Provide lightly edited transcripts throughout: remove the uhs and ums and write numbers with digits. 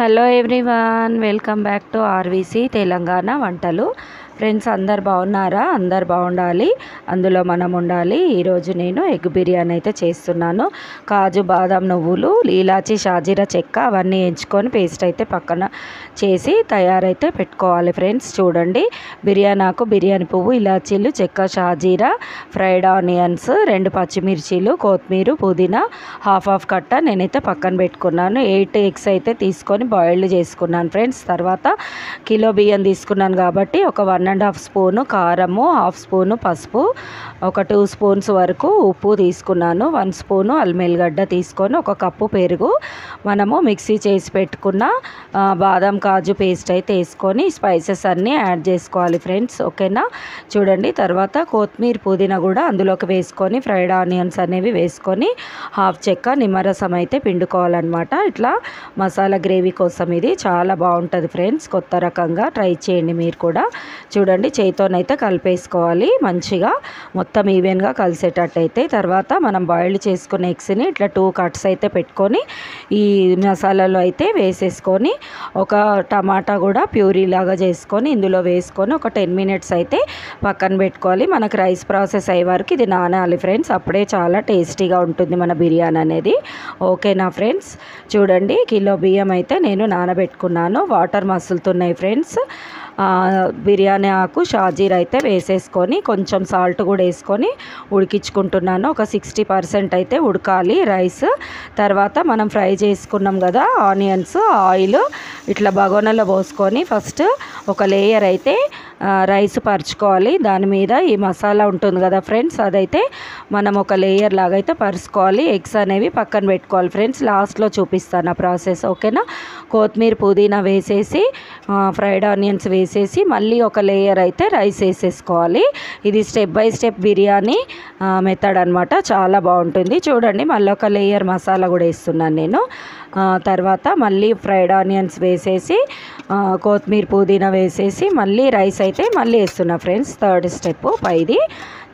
Hello everyone, welcome back to RVC Telangana వంటలు. Friends, అందరు బాగున్నారా? అందరు బాగుండాలి, అందులో మనం ఉండాలి. ఈరోజు నేను ఎగ్ బిర్యానీ అయితే చేస్తున్నాను. కాజు, బాదం, నువ్వులు, ఇలాచి, షాజీరా చెక్క అవన్నీ ఎంచుకొని పేస్ట్ అయితే పక్కన చేసి తయారైతే పెట్టుకోవాలి. ఫ్రెండ్స్ చూడండి, బిర్యానీ ఆకు, బిర్యానీ పువ్వు, ఇలాచీలు, చెక్క, షాజీరా, ఫ్రైడ్ ఆనియన్స్, 2 పచ్చిమిర్చీలు, కొత్తిమీర, పుదీనా, హాఫ్ కట్ట నేనైతే పక్కన పెట్టుకున్నాను. 8 ఎగ్స్ అయితే తీసుకొని బాయిల్డ్ చేసుకున్నాను. ఫ్రెండ్స్, తర్వాత కిలో బియ్యం తీసుకున్నాను కాబట్టి ఒక 1.5 స్పూను కారము, 1/2 స్పూను పసుపు, ఒక 2 స్పూన్స్ వరకు ఉప్పు తీసుకున్నాను. 1 స్పూను అల్లం ఎల్లిగడ్డ తీసుకొని, ఒక కప్పు పెరుగు, మనము మిక్సీ చేసి పెట్టుకున్న బాదం కాజు పేస్ట్ అయితే వేసుకొని స్పైసెస్ అన్నీ యాడ్ చేసుకోవాలి. ఫ్రెండ్స్ ఓకేనా? చూడండి, తర్వాత కొత్తిమీర, పుదీనా కూడా అందులోకి వేసుకొని ఫ్రైడ్ ఆనియన్స్ అనేవి వేసుకొని హాఫ్ చెక్క నిమ్మరసం అయితే పిండుకోవాలన్నమాట. ఇట్లా మసాలా గ్రేవీ కోసం ఇది చాలా బాగుంటుంది ఫ్రెండ్స్. కొత్త రకంగా ట్రై చేయండి మీరు కూడా. చూడండి, చేతితోనైతే కలిపేసుకోవాలి మంచిగా, మొత్తం ఈవెన్గా కలిసేటట్టయితే. తర్వాత మనం బాయిల్డ్ చేసుకున్న ఎగ్స్ని ఇట్లా 2 కట్స్ అయితే పెట్టుకొని ఈ మసాలాలో అయితే వేసేసుకొని, ఒక టమాటా కూడా ప్యూరీ లాగా చేసుకొని ఇందులో వేసుకొని ఒక 10 మినిట్స్ అయితే పక్కన పెట్టుకోవాలి. మనకు రైస్ ప్రాసెస్ అయ్యే వరకు ఇది నానాలి ఫ్రెండ్స్. అప్పుడే చాలా టేస్టీగా ఉంటుంది మన బిర్యానీ అనేది. ఓకేనా ఫ్రెండ్స్? చూడండి, కిలో బియ్యం అయితే నేను నానబెట్టుకున్నాను. వాటర్ మసులుతున్నాయి ఫ్రెండ్స్. బిర్యానీ ఆకు, షాజీరా అయితే వేసేసుకొని కొంచెం సాల్ట్ కూడా వేసుకొని ఉడికించుకుంటున్నాను. ఒక 60% అయితే ఉడకాలి రైస్. తర్వాత మనం ఫ్రై చేసుకున్నాం కదా ఆనియన్స్, ఆయిల్ ఇట్లా బగోనలో పోసుకొని ఫస్ట్ ఒక లేయర్ అయితే రైస్ పరుచుకోవాలి. దాని మీద ఈ మసాలా ఉంటుంది కదా ఫ్రెండ్స్, అదైతే మనం ఒక లేయర్ లాగా అయితే పరుచుకోవాలి. ఎగ్స్ అనేవి పక్కన పెట్టుకోవాలి ఫ్రెండ్స్. లాస్ట్లో చూపిస్తాను ఆ ప్రాసెస్. ఓకేనా? కొత్తిమీర, పుదీనా వేసేసి ఫ్రైడ్ ఆనియన్స్ వేసేసి మళ్ళీ ఒక లేయర్ అయితే రైస్ వేసేసుకోవాలి. ఇది step by step biryani method అనమాట. చాలా బాగుంటుంది. చూడండి, మళ్ళీ ఒక లేయర్ మసాలా కూడా వేస్తున్నాను నేను. తర్వాత మళ్ళీ ఫ్రైడ్ ఆనియన్స్ వేసేసి కొత్తిమీర, పుదీనా వేసేసి మళ్ళీ రైస్ అయితే మళ్ళీ వేస్తున్నా ఫ్రెండ్స్. థర్డ్ స్టెప్ పైది.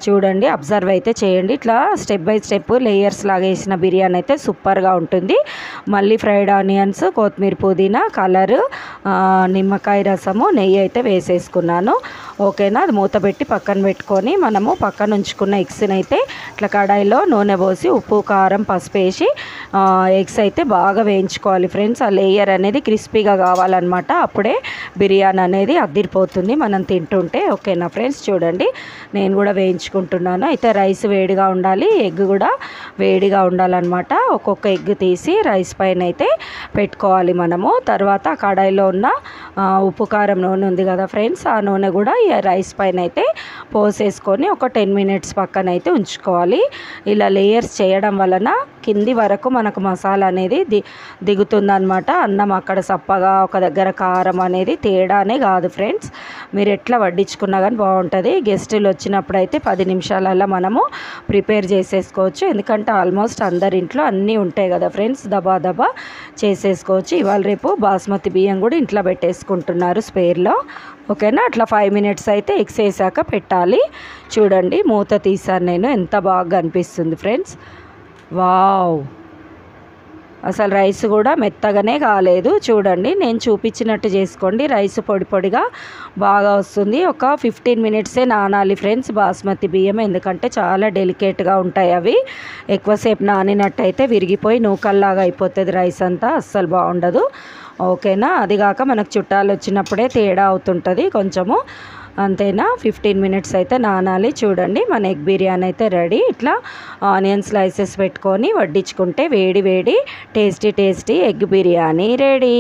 చూడండి, అబ్జర్వ్ అయితే చేయండి. ఇట్లా స్టెప్ బై స్టెప్ లేయర్స్ లాగా వేసిన బిర్యానీ అయితే సూపర్గా ఉంటుంది. మళ్ళీ ఫ్రైడ్ ఆనియన్స్, కొత్తిమీర, పుదీనా, కలరు, నిమ్మకాయ రసము, నెయ్యి అయితే వేసేసుకున్నాను. ఓకేనా? అది మూత పెట్టి పక్కన పెట్టుకొని మనము పక్కన ఉంచుకున్న ఎగ్స్ని అయితే ఇట్లా కడాయిలో నూనె పోసి ఉప్పు, కారం, పసుపు వేసి ఎగ్స్ అయితే బాగా వేయించుకోవాలి ఫ్రెండ్స్. ఆ లేయర్ అనేది క్రిస్పీగా కావాలన్నమాట. అప్పుడే బిర్యానీ అనేది అద్దిరిపోతుంది మనం తింటుంటే. ఓకేనా ఫ్రెండ్స్? చూడండి, నేను కూడా వేయించుకుంటున్నాను. అయితే రైస్ వేడిగా ఉండాలి, ఎగ్ కూడా వేడిగా ఉండాలన్నమాట. ఒక్కొక్క ఎగ్ తీసి రైస్ పైన అయితే పెట్టుకోవాలి మనము. తర్వాత కడాయిలో ఉన్న ఉప్పు, కారం నూనె ఉంది కదా ఫ్రెండ్స్, ఆ నూనె కూడా ఈ రైస్ పైన అయితే పోసేసుకొని ఒక 10 మినిట్స్ పక్కన అయితే ఉంచుకోవాలి. ఇలా లేయర్స్ చేయడం వలన కింది వరకు మనకు మసాలా అనేది దిగుతుందనమాట. అన్నం అక్కడ సప్పగా, ఒక దగ్గర కారం అనేది తేడానే కాదు ఫ్రెండ్స్. మీరు ఎట్లా వడ్డించుకున్నా కానీ బాగుంటుంది. గెస్టులు వచ్చినప్పుడు అయితే 10 నిమిషాలలో మనము ప్రిపేర్ చేసేసుకోవచ్చు. ఎందుకంటే ఆల్మోస్ట్ అందరి ఇంట్లో అన్నీ ఉంటాయి కదా ఫ్రెండ్స్, దబా దబా చేసేసుకోవచ్చు. ఇవాళ రేపు బాస్మతి బియ్యం కూడా ఇంట్లో పెట్టేసుకుంటున్నారు స్పేర్లో. ఓకేనా? అట్లా 5 మినిట్స్ అయితే ఎగ్స్ వేసాక పెట్టాలి. చూడండి, మూత తీసాను నేను. ఎంత బాగా అనిపిస్తుంది ఫ్రెండ్స్. వావ్, అసలు రైస్ కూడా మెత్తగానే కాలేదు. చూడండి, నేను చూపించినట్టు చేసుకోండి. రైస్ పొడి పొడిగా బాగా వస్తుంది. ఒక 15 మినిట్సే నానాలి ఫ్రెండ్స్ బాస్మతి బియ్యం. ఎందుకంటే చాలా డెలికేట్గా ఉంటాయి అవి. ఎక్కువసేపు నానినట్టయితే విరిగిపోయి నూకల్లాగా అయిపోతుంది రైస్ అంతా, అస్సలు బాగుండదు. ఓకేనా? అదిగాక మనకు చుట్టాలు వచ్చినప్పుడే తేడా అవుతుంటుంది కొంచెము. అంతేనా? 15 మినిట్స్ అయితే నానాలి. చూడండి, మన ఎగ్ బిర్యానీ అయితే రెడీ. ఇట్లా ఆనియన్ స్లైసెస్ పెట్టుకొని వడ్డించుకుంటే వేడి వేడి tasty tasty egg biryani ready.